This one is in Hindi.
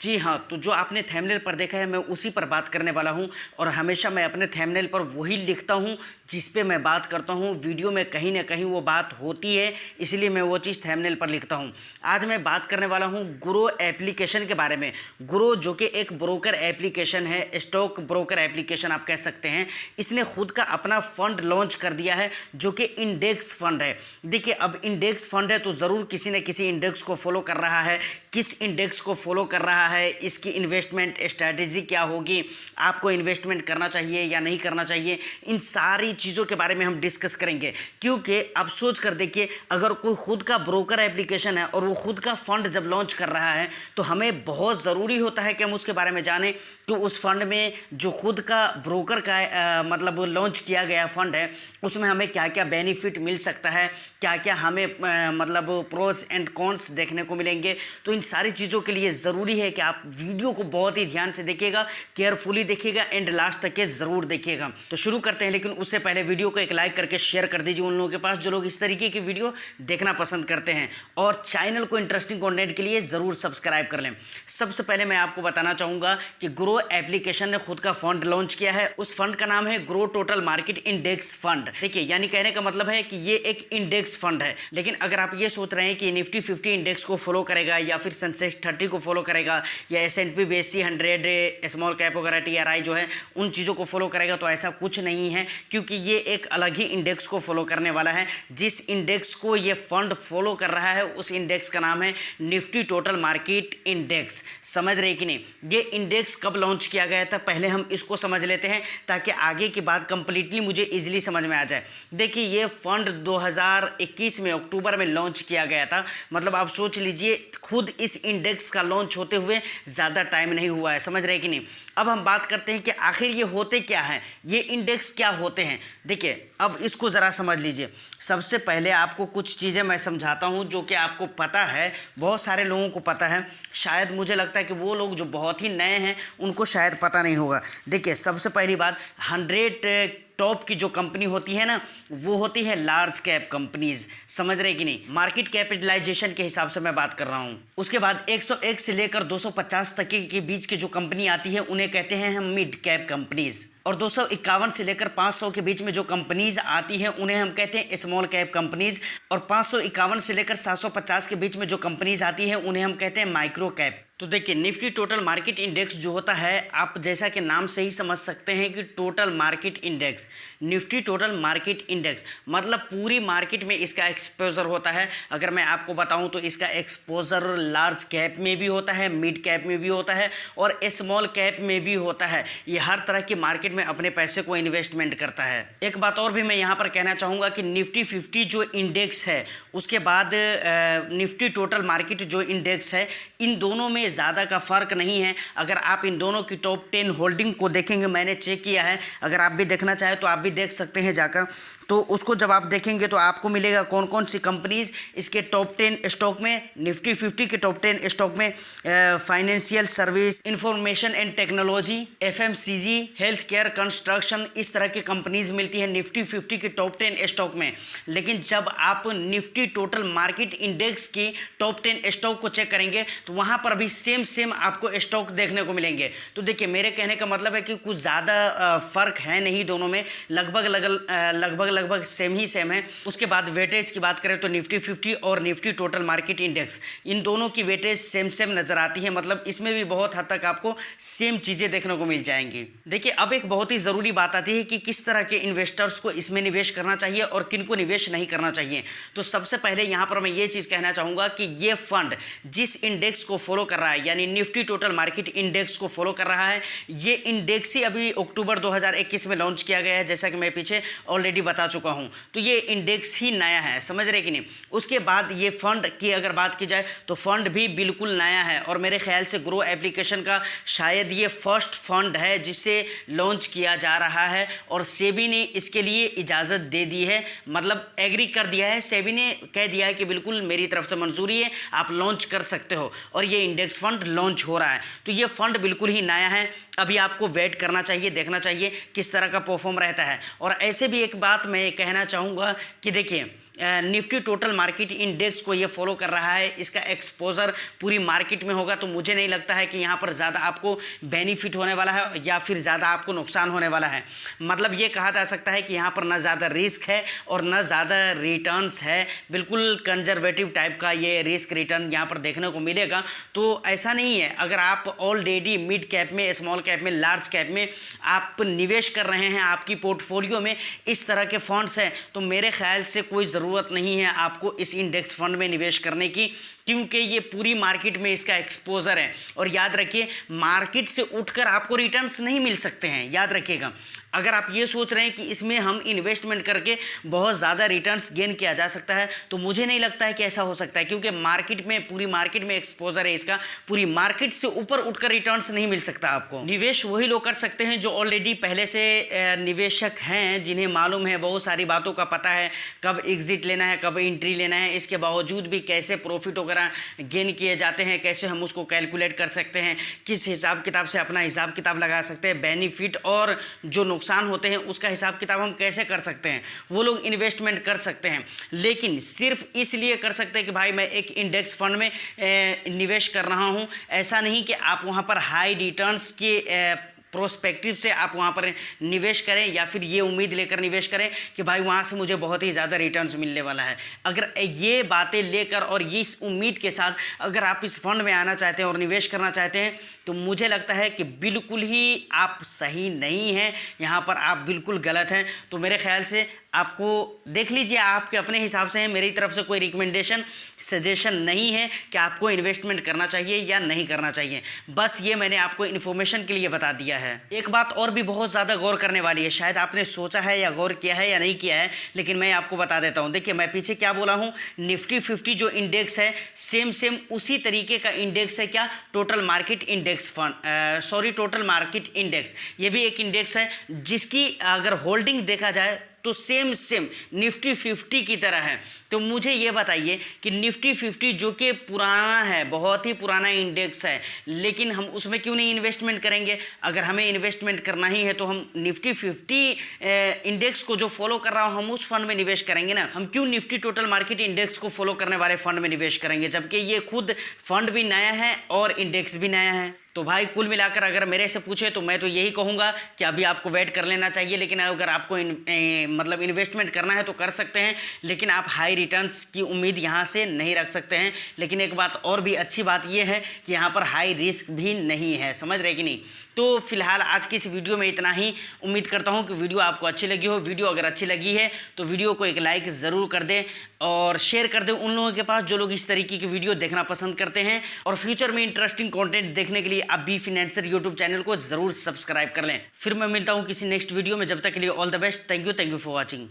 जी हाँ, तो जो आपने थंबनेल पर देखा है मैं उसी पर बात करने वाला हूँ और हमेशा मैं अपने थंबनेल पर वही लिखता हूँ जिस पे मैं बात करता हूँ। वीडियो में कहीं ना कहीं वो बात होती है, इसलिए मैं वो चीज़ थंबनेल पर लिखता हूँ। आज मैं बात करने वाला हूँ ग्रो एप्लीकेशन के बारे में। ग्रो जो कि एक ब्रोकर एप्लीकेशन है, स्टॉक ब्रोकर एप्लीकेशन आप कह सकते हैं। इसने खुद का अपना फंड लॉन्च कर दिया है जो कि इंडेक्स फंड है। देखिए, अब इंडेक्स फंड है तो ज़रूर किसी न किसी इंडेक्स को फॉलो कर रहा है। किस इंडेक्स को फॉलो कर रहा है, इसकी इन्वेस्टमेंट स्ट्रैटेजी क्या होगी, आपको इन्वेस्टमेंट करना चाहिए या नहीं करना चाहिए, इन सारी चीज़ों के बारे में हम डिस्कस करेंगे। क्योंकि आप सोच कर देखिए, अगर कोई खुद का ब्रोकर एप्लीकेशन है और वो खुद का फंड जब लॉन्च कर रहा है तो हमें बहुत ज़रूरी होता है कि हम उसके बारे में जानें कि उस फंड में जो खुद का ब्रोकर का मतलब लॉन्च किया गया फंड है उसमें हमें क्या क्या बेनिफिट मिल सकता है, क्या क्या हमें मतलब प्रोस एंड कॉन्स देखने को मिलेंगे। तो इन सारी चीज़ों के लिए ज़रूरी है कि आप वीडियो को बहुत ही ध्यान से देखिएगा, केयरफुली देखिएगा एंड लास्ट तक के ज़रूर देखिएगा। तो शुरू करते हैं, लेकिन उससे पहले वीडियो को एक लाइक करके शेयर कर दीजिए उन लोगों के पास जो लोग इस तरीके की वीडियो देखना पसंद करते हैं, और चैनल को इंटरेस्टिंग कंटेंट के लिए ज़रूर सब्सक्राइब कर लें। सबसे पहले मैं आपको बताना चाहूँगा कि ग्रो एप्लीकेशन ने खुद का फंड लॉन्च किया है। उस फंड का नाम है grow total market index fund. देखिए, यानी कहने का मतलब है कि ये एक इंडेक्स फंड है। लेकिन अगर आप ये सोच रहे हैं कि निफ्टी 50 इंडेक्स को फॉलो करेगा या फिर सेंसेक्स 30 को फॉलो करेगा या S&P BSE 100 स्मॉल कैप वगैरह TRI जो है उन चीज़ों को फॉलो करेगा, तो ऐसा कुछ नहीं है, क्योंकि ये एक अलग ही इंडेक्स को फॉलो करने वाला है। जिस इंडेक्स को ये फंड फॉलो कर रहा है उस इंडेक्स का नाम है निफ्टी टोटल मार्केट इंडेक्स। समझ रहे कि नहीं? ये इंडेक्स कब लॉन्च किया गया था, पहले हम इसको समझ लेते हैं ताकि आगे की बात कंप्लीटली मुझे इजीली समझ में आ जाए। देखिए, ये फंड 2021 में अक्टूबर में लॉन्च किया गया था। मतलब आप सोच लीजिए, खुद इस इंडेक्स का लॉन्च होते हुए ज़्यादा टाइम नहीं हुआ है। समझ रहे कि नहीं? अब हम बात करते हैं कि आखिर ये होते क्या हैं, ये इंडेक्स क्या होते हैं। देखिए, अब इसको ज़रा समझ लीजिए। सबसे पहले आपको कुछ चीज़ें मैं समझाता हूँ जो कि आपको पता है, बहुत सारे लोगों को पता है, शायद मुझे लगता है कि वो लोग जो बहुत ही नए हैं उनको शायद पता नहीं होगा। देखिए, सबसे पहली बात, 100 टॉप की जो कंपनी होती है ना, वो होती है लार्ज कैप कंपनीज। समझ रहे कि नहीं? मार्केट कैपिटलाइजेशन के हिसाब से मैं बात कर रहा हूँ। उसके बाद 101 से लेकर 250 तक के बीच की जो कंपनी आती है उन्हें कहते हैं हम मिड कैप कंपनीज, और 251 से लेकर 500 के बीच में जो कंपनीज आती हैं उन्हें हम कहते हैं स्मॉल कैप कंपनीज, और 551 से लेकर 750 के बीच में जो कंपनीज आती हैं उन्हें हम कहते हैं माइक्रो कैप। तो देखिए, निफ्टी टोटल मार्केट इंडेक्स जो होता है, आप जैसा कि नाम से ही समझ सकते हैं कि total market index, Nifty total market index मतलब पूरी मार्केट में इसका एक्सपोजर होता है। अगर मैं आपको बताऊं तो इसका एक्सपोजर लार्ज कैप में भी होता है, मिड कैप में भी होता है और स्मॉल कैप में भी होता है। ये हर तरह की मार्केट में अपने पैसे को इन्वेस्टमेंट करता है। एक बात और भी मैं यहाँ पर कहना चाहूँगा कि निफ्टी 50 जो इंडेक्स है, उसके बाद निफ्टी टोटल मार्केट जो इंडेक्स है, इन दोनों में ज़्यादा का फ़र्क नहीं है। अगर आप इन दोनों की टॉप 10 होल्डिंग को देखेंगे, मैंने चेक किया है, अगर आप भी देखना चाहें तो आप भी देख सकते हैं जाकर। तो उसको जब आप देखेंगे तो आपको मिलेगा कौन कौन सी कंपनीज इसके टॉप 10 स्टॉक में। निफ्टी 50 के टॉप 10 स्टॉक में financial service, information and technology, FMCG, health care, construction, इस तरह की कंपनीज मिलती है निफ्टी 50 के टॉप 10 स्टॉक में। लेकिन जब आप निफ्टी टोटल मार्केट इंडेक्स की टॉप 10 स्टॉक को चेक करेंगे तो वहाँ पर भी सेम आपको स्टॉक देखने को मिलेंगे। तो देखिए, मेरे कहने का मतलब है कि कुछ ज़्यादा फ़र्क है नहीं दोनों में, लगभग सेम है। उसके बाद वेटेज की बात करें तो निफ्टी 50 और निफ्टी टोटल मार्केट इंडेक्स, इन दोनों की वेटेज सेम नज़र आती है। मतलब इसमें भी बहुत हद तक आपको सेम चीज़ें देखने को मिल जाएंगी। देखिए, अब एक बहुत ही ज़रूरी बात आती है कि किस तरह के इन्वेस्टर्स को इसमें निवेश करना चाहिए और किन को निवेश नहीं करना चाहिए। तो सबसे पहले यहाँ पर मैं ये चीज़ कहना चाहूँगा कि ये फंड जिस इंडेक्स को फॉलो कर रहा है, यानी निफ्टी टोटल मार्केट इंडेक्स को फॉलो कर रहा है, ये इंडेक्स ही अभी अक्टूबर 2021 में लॉन्च किया गया है, जैसा कि मैं पीछे ऑलरेडी बता चुका हूं। तो ये इंडेक्स ही नया है। समझ रहे कि नहीं? उसके बाद ये फंड की अगर बात की जाए तो फंड भी बिल्कुल नया है, और मेरे ख्याल से ग्रो एप्लीकेशन का शायद ये फर्स्ट फंड है जिसे लॉन्च किया जा रहा है, और सेबी ने इसके लिए इजाज़त दे दी है, मतलब एग्री कर दिया है। सेबी ने कह दिया है कि बिल्कुल मेरी तरफ से मंजूरी है, आप लॉन्च कर सकते हो, और ये इंडेक्स फंड लॉन्च हो रहा है। तो ये फंड बिल्कुल ही नया है, अभी आपको वेट करना चाहिए, देखना चाहिए किस तरह का परफॉर्म रहता है। और ऐसे भी एक बात मैं कहना चाहूँगा कि देखिए, निफ्टी टोटल मार्केट इंडेक्स को ये फॉलो कर रहा है, इसका एक्सपोजर पूरी मार्केट में होगा, तो मुझे नहीं लगता है कि यहाँ पर ज़्यादा आपको बेनिफिट होने वाला है या फिर ज़्यादा आपको नुकसान होने वाला है। मतलब ये कहा जा सकता है कि यहाँ पर ना ज़्यादा रिस्क है और ना ज़्यादा रिटर्न्स है, बिल्कुल कंजर्वेटिव टाइप का ये रिस्क रिटर्न यहाँ पर देखने को मिलेगा। तो ऐसा नहीं है, अगर आप ऑलरेडी मिड कैप में, स्मॉल कैप में, लार्ज कैप में आप निवेश कर रहे हैं, आपकी पोर्टफोलियो में इस तरह के फंड्स हैं, तो मेरे ख्याल से कोई ज़रूरत नहीं है आपको इस इंडेक्स फंड में निवेश करने की, क्योंकि ये पूरी मार्केट में इसका एक्सपोजर है। और याद रखिए, मार्केट से उठकर आपको रिटर्न्स नहीं मिल सकते हैं, याद रखिएगा। अगर आप ये सोच रहे हैं कि इसमें हम इन्वेस्टमेंट करके बहुत ज़्यादा रिटर्न्स गेन किया जा सकता है, तो मुझे नहीं लगता है कि ऐसा हो सकता है, क्योंकि मार्केट में, पूरी मार्केट में एक्सपोजर है इसका, पूरी मार्केट से ऊपर उठकर रिटर्न्स नहीं मिल सकता आपको। निवेश वही लोग कर सकते हैं जो ऑलरेडी पहले से निवेशक हैं, जिन्हें मालूम है, बहुत सारी बातों का पता है, कब एग्जिट लेना है, कब एंट्री लेना है, इसके बावजूद भी कैसे प्रॉफिट वगैरह गेन किए जाते हैं, कैसे हम उसको कैलकुलेट कर सकते हैं, किस हिसाब किताब से अपना हिसाब किताब लगा सकते हैं, बेनिफिट और जो नुकसान होते हैं उसका हिसाब किताब हम कैसे कर सकते हैं, वो लोग इन्वेस्टमेंट कर सकते हैं। लेकिन सिर्फ इसलिए कर सकते हैं कि भाई मैं एक इंडेक्स फंड में निवेश कर रहा हूं, ऐसा नहीं कि आप वहां पर हाई रिटर्न्स के प्रोस्पेक्टिव से आप वहाँ पर निवेश करें या फिर ये उम्मीद लेकर निवेश करें कि भाई वहाँ से मुझे बहुत ही ज़्यादा रिटर्न्स मिलने वाला है। अगर ये बातें लेकर और ये इस उम्मीद के साथ अगर आप इस फंड में आना चाहते हैं और निवेश करना चाहते हैं, तो मुझे लगता है कि बिल्कुल ही आप सही नहीं हैं, यहाँ पर आप बिल्कुल गलत हैं। तो मेरे ख्याल से आपको देख लीजिए, आपके अपने हिसाब से है, मेरी तरफ से कोई रिकमेंडेशन, सजेशन नहीं है कि आपको इन्वेस्टमेंट करना चाहिए या नहीं करना चाहिए। बस ये मैंने आपको इन्फॉर्मेशन के लिए बता दिया है। एक बात और भी बहुत ज़्यादा गौर करने वाली है, शायद आपने सोचा है या गौर किया है या नहीं किया है, लेकिन मैं आपको बता देता हूँ। देखिए, मैं पीछे क्या बोला हूँ, निफ्टी 50 जो इंडेक्स है, सेम उसी तरीके का इंडेक्स है क्या, total market index fund, total market index, ये भी एक इंडेक्स है जिसकी अगर होल्डिंग देखा जाए तो सेम निफ्टी 50 की तरह है। तो मुझे ये बताइए कि निफ्टी 50 जो कि पुराना है, बहुत ही पुराना इंडेक्स है, लेकिन हम उसमें क्यों नहीं इन्वेस्टमेंट करेंगे? अगर हमें इन्वेस्टमेंट करना ही है तो हम निफ्टी 50 इंडेक्स को जो फॉलो कर रहा हूँ, हम उस फंड में निवेश करेंगे ना। हम क्यों निफ्टी टोटल मार्केट इंडेक्स को फॉलो करने वाले फंड में निवेश करेंगे, जबकि ये खुद फंड भी नया है और इंडेक्स भी नया है? तो भाई कुल मिलाकर अगर मेरे से पूछे तो मैं तो यही कहूँगा कि अभी आपको वेट कर लेना चाहिए। लेकिन अगर आपको मतलब इन्वेस्टमेंट करना है तो कर सकते हैं, लेकिन आप हाई रिटर्न्स की उम्मीद यहाँ से नहीं रख सकते हैं। लेकिन एक बात और भी अच्छी बात यह है कि यहाँ पर हाई रिस्क भी नहीं है, समझ रहे कि नहीं? तो फिलहाल आज की इस वीडियो में इतना ही। उम्मीद करता हूँ कि वीडियो आपको अच्छी लगी हो। वीडियो अगर अच्छी लगी है तो वीडियो को एक लाइक ज़रूर कर दें और शेयर कर दें उन लोगों के पास जो लोग इस तरीके की वीडियो देखना पसंद करते हैं। और फ्यूचर में इंटरेस्टिंग कंटेंट देखने के लिए आप बी फाइनेंसर यूट्यूब चैनल को ज़रूर सब्सक्राइब कर लें। फिर मैं मिलता हूँ किसी नेक्स्ट वीडियो में, जब तक के लिए all the best. Thank you for watching.